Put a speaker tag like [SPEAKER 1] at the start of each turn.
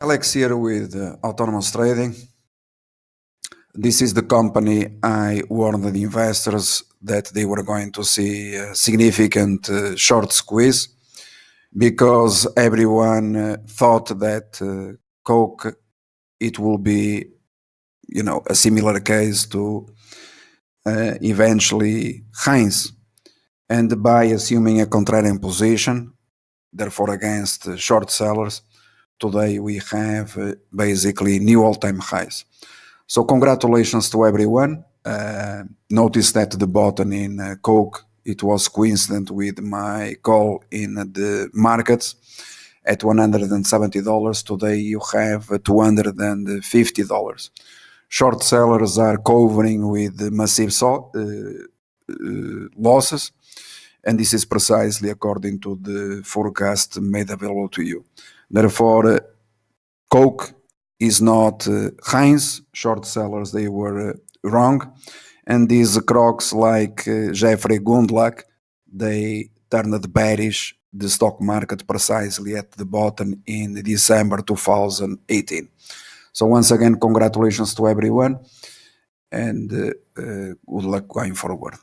[SPEAKER 1] Alex here with Autonomous Trading. This is the company I warned the investors that they were going to see a significant short squeeze because everyone thought that COCA, it will be, a similar case to eventually Heinz. And by assuming a contrarian position, therefore against short sellers, today we have basically new all-time highs. So congratulations to everyone. Notice that the bottom in COCA, it was coincident with my call in the markets at $170. Today you have $250. Short sellers are covering with massive losses, and this is precisely according to the forecast made available to you. Therefore, COCA is not Heinz. Short sellers, they were wrong. And these crocs like Jeffrey Gundlach, they turned bearish the stock market precisely at the bottom in December 2018. So once again, congratulations to everyone, and good luck going forward.